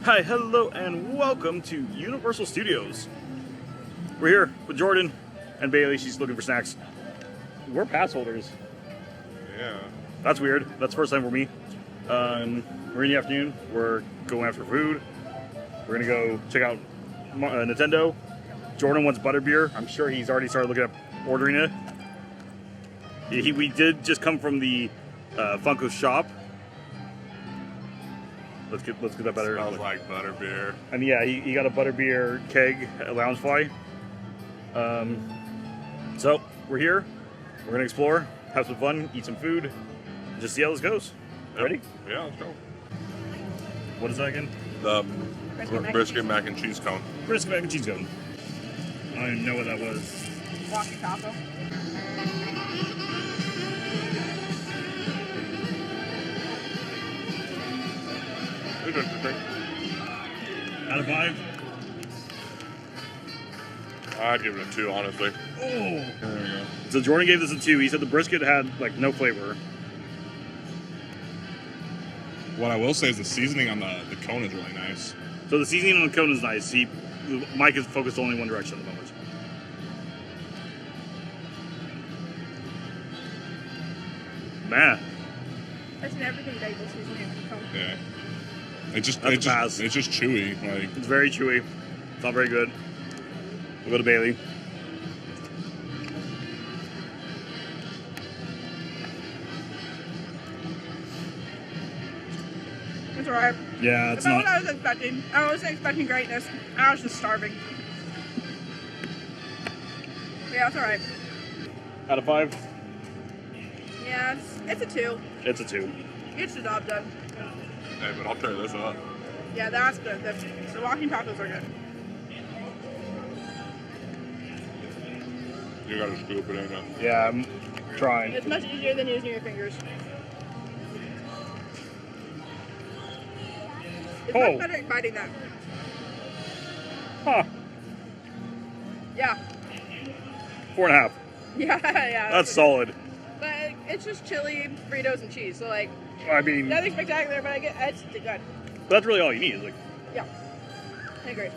Hi, hello, and welcome to Universal Studios. We're here with Jordan and Bailey. She's looking for snacks. We're pass holders. Yeah. That's weird. That's the first time for me. We're in the afternoon. We're going after food. We're gonna go check out Nintendo. Jordan wants butterbeer. I'm sure he's already started looking at ordering it. We did just come from the Funko shop. Let's get that better. Smells like butterbeer. And yeah, he got a butterbeer keg at Loungefly. So we're here. We're gonna explore, have some fun, eat some food, and just see how this goes. Yep. Ready? Yeah, let's go. What is that again? The brisket mac and cheese cone. Brisket mac and cheese cone. I don't even know what that was. Walkie taco. Out of 5? I'd give it a 2, honestly. Oh! There we go. So Jordan gave this a 2. He said the brisket had like no flavor. What I will say is the seasoning on the cone is really nice. So the seasoning on the cone is nice. Mike is focused only one direction at the moment. Man. That's in everything bagel seasoning on the cone. Yeah. It's just chewy. Like It's very chewy. It's not very good. We'll go to Bailey. It's alright. Yeah, it's About not. what I was expecting. I wasn't expecting greatness. I was just starving. Yeah, it's alright. Out of 5? Yeah, it's a 2. It's a 2. It's the job done. hey, but I'll tear this up. Yeah, that's good. The walking tacos are good. You gotta scoop it in. Yeah, I'm trying. It's much easier than using your fingers. It's Oh. much better at biting that. Huh. Yeah. 4.5. Yeah, yeah. That's solid. But it's just chili, Fritos, and cheese. So, like, I mean, nothing spectacular, but it's good. that's really all you need. Like, Yeah. I agree.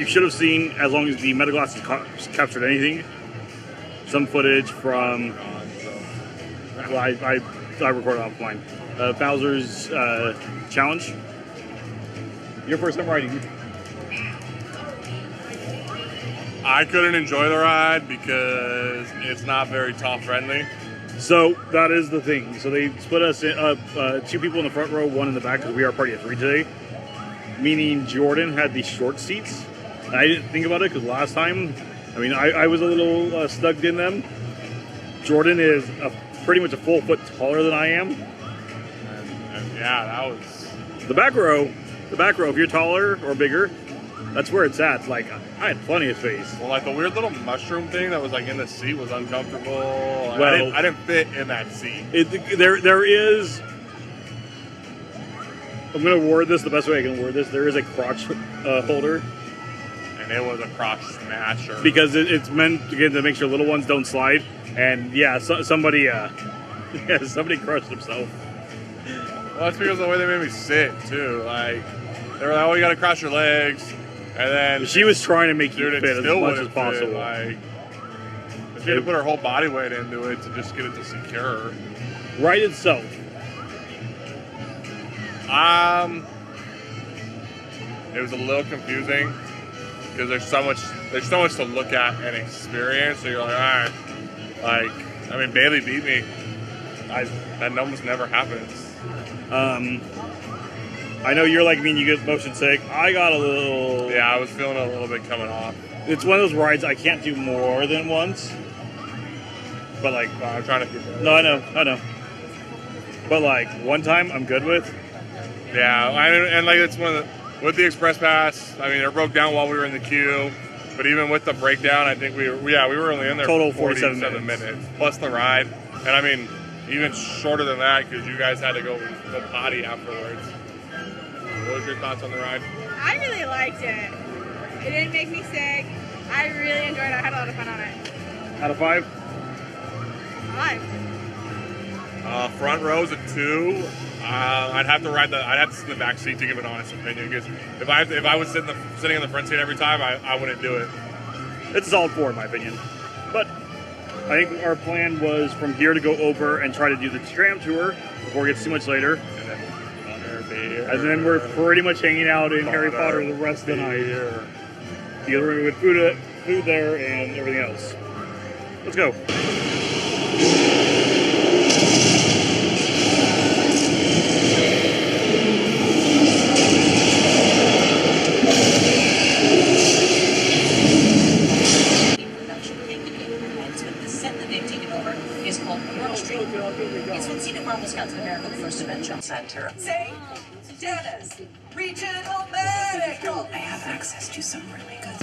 should have seen, as long as the meta glasses captured anything, some footage from. Well, I recorded offline. Bowser's challenge. Your first time riding. I couldn't enjoy the ride because it's not very top friendly. So that is the thing. So they split us in, 2 people in the front row, 1 in the back, because we are a party of 3 today. Meaning Jordan had the short seats. And I didn't think about it because last time, I mean, I was a little stuck in them. Jordan is pretty much a full foot taller than I am. And yeah, that was... The back row, if you're taller or bigger, that's where it's at. Like, I had plenty of space. Well, like the weird little mushroom thing that was like in the seat was uncomfortable. Well, I didn't fit in that seat. There is... I'm going to word this the best way I can word this. There is a crotch holder. And it was a crotch smasher. Because it's meant, again, to make sure little ones don't slide. And yeah, somebody crushed himself. Well, that's because of the way they made me sit, too. Like, they were like, oh, you got to cross your legs. And then... She was trying to make you dude, fit as much as possible. Like, she had to put her whole body weight into it to just get it to secure. Ride itself. It was a little confusing because there's so much to look at and experience. So you're like, all right, like, I mean, Bailey beat me. That almost never happens. I know you're like me and you get motion sick. I got a little... Yeah, I was feeling a little bit coming off. It's one of those rides I can't do more than once. But like... I'm trying to keep it. No, I know. But like, one time I'm good with. Yeah, and like it's one of the... With the Express Pass, I mean, it broke down while we were in the queue. But even with the breakdown, I think we were only in there total for 47 minutes. Plus the ride. And I mean, even shorter than that because you guys had to go potty afterwards. What was your thoughts on the ride? I really liked it. It didn't make me sick. I really enjoyed it. I had a lot of fun on it. Out of 5? 5. Front row's a 2. I'd have to sit in the back seat to give an honest opinion because if I was sitting in the front seat every time, I wouldn't do it. It's a solid 4 in my opinion. But I think our plan was from here to go over and try to do the tram tour before it gets too much later. And then we're pretty much hanging out in Harry Potter the rest of the night. Because we're going to get food there and everything else. Let's go. It's what's seen at Marvel Scouts in America, the first Adventure Center. St. Dennis Regional Medical. I have access to some really good...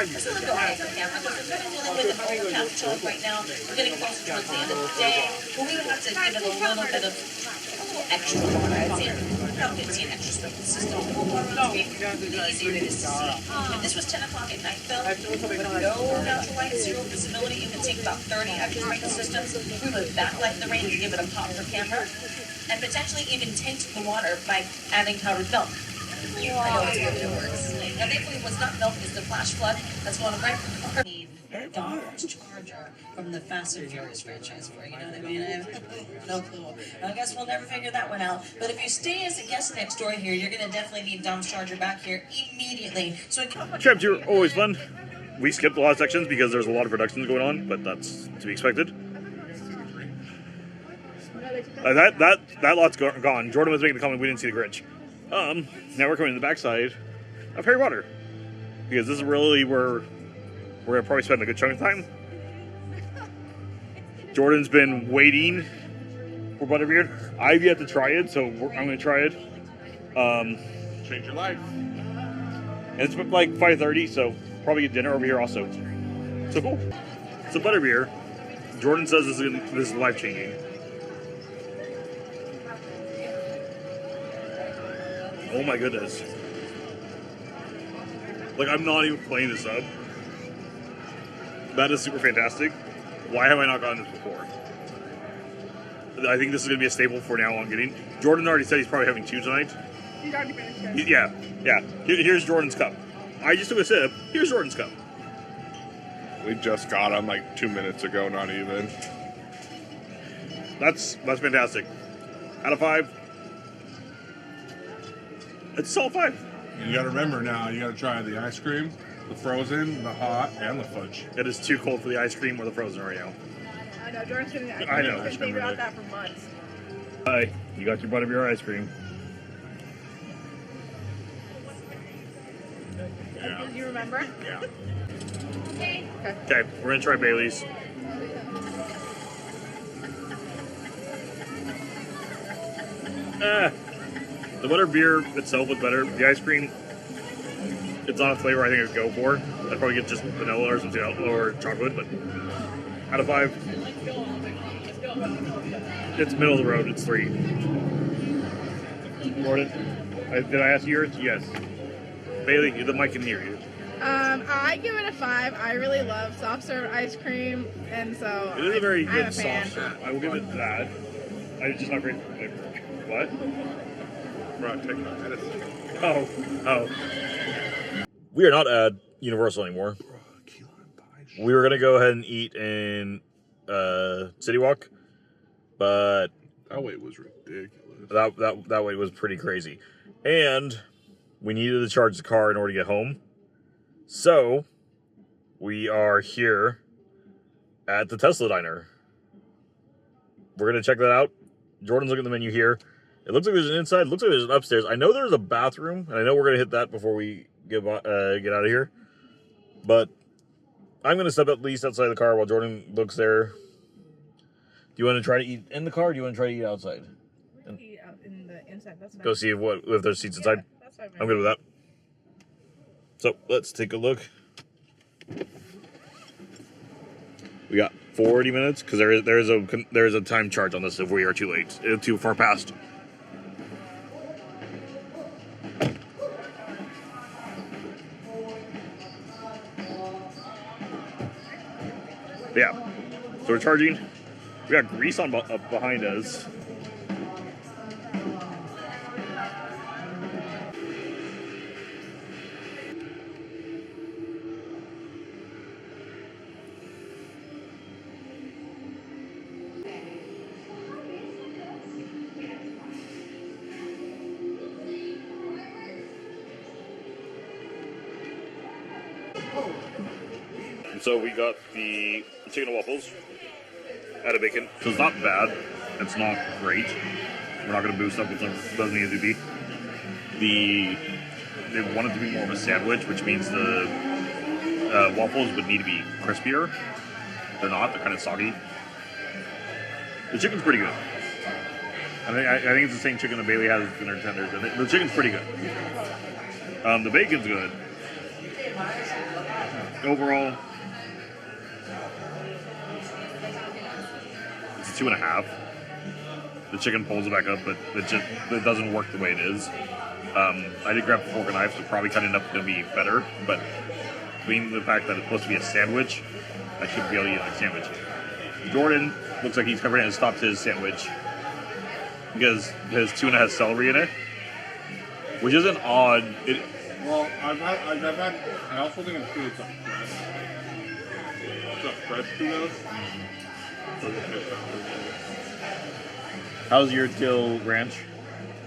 This is a go ahead camera because we're dealing with an overcast chill right now. We're getting closer towards the end of the day. But we would have to give it a little bit of extra water. I'd say about 15 extra sprinkles system. To be easier to see. If this was 10 o'clock at night though, with no natural light, zero visibility, you could take about 30 extra sprinkle systems. We would backlight the rain and give it a pop for camera. And potentially even tint the water by adding powdered milk. I know it's good, it works. Now, thankfully, what's not milk is the flash flood that's going right from the Dodge Charger from the Fast and Furious franchise for, you know what I mean? I have no clue. I guess we'll never figure that one out. But if you stay as a guest next door here, you're going to definitely need Dom's Charger back here immediately. So Tram tour, always fun. We skipped a lot of sections because there's a lot of productions going on, but that's to be expected. That lot's gone. Jordan was making the comment we didn't see the Grinch. Now we're coming to the backside of Harry Potter because this is really where we're gonna probably spend a good chunk of time. Jordan's been waiting for Butterbeard. I've yet to try it, so I'm gonna try it. Change your life. And it's like 5:30, so probably get dinner over here also. So cool. So Butterbeer, Jordan says this is life changing. Oh my goodness! Like I'm not even playing this up. That is super fantastic. Why have I not gotten this before? I think this is going to be a staple for now on getting. Jordan already said he's probably having 2 tonight. He's already finished it. Yeah. Here's Jordan's cup. I just took a sip. Here's Jordan's cup. We just got them like 2 minutes ago, not even. That's fantastic. Out of 5. It's a solid 5. You gotta remember now, you gotta try the ice cream, the frozen, the hot, and the fudge. It is too cold for the ice cream or the frozen right now. I know, Jordan's finished it. I know. He's been thinking about that for months. Hi, you got your butterbeer ice cream. Yeah. Do you remember? Yeah. Okay, we're gonna try Bailey's. The butterbeer itself was better. The ice cream, it's not a flavor I think I'd go for. I'd probably get just vanilla or something else, or chocolate, but out of 5, it's middle of the road. It's 3. Gordon, did I ask you yours? Yes. Bailey, the mic can hear you. I give it a 5. I really love soft serve ice cream, and so It is a very I'm good a fan. soft serve. I will give it that. It's just not great for flavor. What? Bro, take my medicine. Oh. We are not at Universal anymore. We were gonna go ahead and eat in City Walk, but That wait was ridiculous. that wait was pretty crazy, and we needed to charge the car in order to get home. So we are here at the Tesla Diner. We're gonna check that out. Jordan's looking at the menu here. It looks like there's an inside. It looks like there's an upstairs. I know there's a bathroom, and I know we're gonna hit that before we get out of here. But I'm gonna step at least outside the car while Jordan looks there. Do you want to try to eat in the car, or do you want to try to eat outside? Eat out in the inside. That's fine. Go see if there's seats inside. Yeah, that's fine. I'm good with that. So let's take a look. We got 40 minutes because there is a time charge on this if we are too late, too far past. Yeah, so we're charging. We got grease on up behind us. So we got the chicken and waffles, added bacon. So it's not bad. It's not great. We're not going to boost up what it doesn't need to be. They want it to be more of a sandwich, which means the waffles would need to be crispier. They're not. They're kind of soggy. The chicken's pretty good. I think it's the same chicken that Bailey has in her tenders. The chicken's pretty good. The bacon's good. Overall, it's 2.5. The chicken pulls it back up, but it doesn't work the way it is. I did grab a fork and knife, so probably cutting it up is going to be better. But being the fact that it's supposed to be a sandwich, I should be able to eat it like a sandwich. Jordan looks like he's covering it and stopped his sandwich because his tuna has celery in it, which isn't odd. Well, I also think it's good. It's a fresh tuna. How's your dill ranch?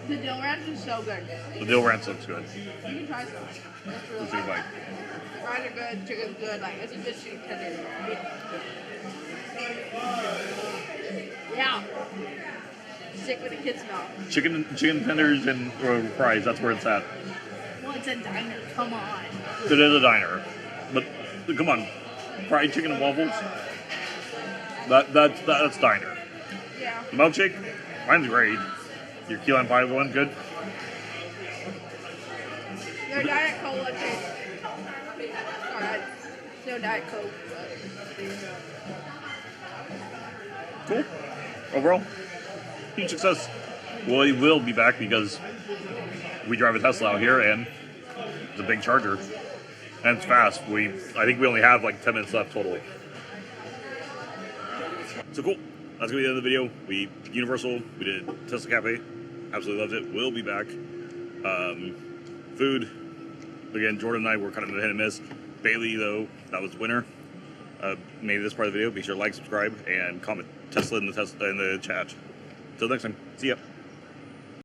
The dill ranch is so good. The dill ranch looks good. You can try some. It's really Let's take a good. bite. Fries are good, chicken's good. Like, it's a good chicken tender. Yeah. Sick with the kids now. Chicken tenders and fries. That's where it's at. Well, it's a diner. Come on. It is a diner, but come on, fried chicken and waffles. That's diner. Yeah. Milkshake, mine's great. Your key lime pie one, good. No Diet Cola tastes alright. No Diet Coke. cool. Overall, huge success. Well, we will be back because we drive a Tesla out here and it's a big charger. And it's fast. I think we only have like 10 minutes left total. So cool. That's gonna be the end of the video. We Universal, we did Tesla Cafe. Absolutely loved it. We'll be back. Food. Again, Jordan and I were kind of a hit and miss. Bailey, though, that was winner. Made this part of the video. Be sure to like, subscribe, and comment Tesla in the chat. Till next time. See ya.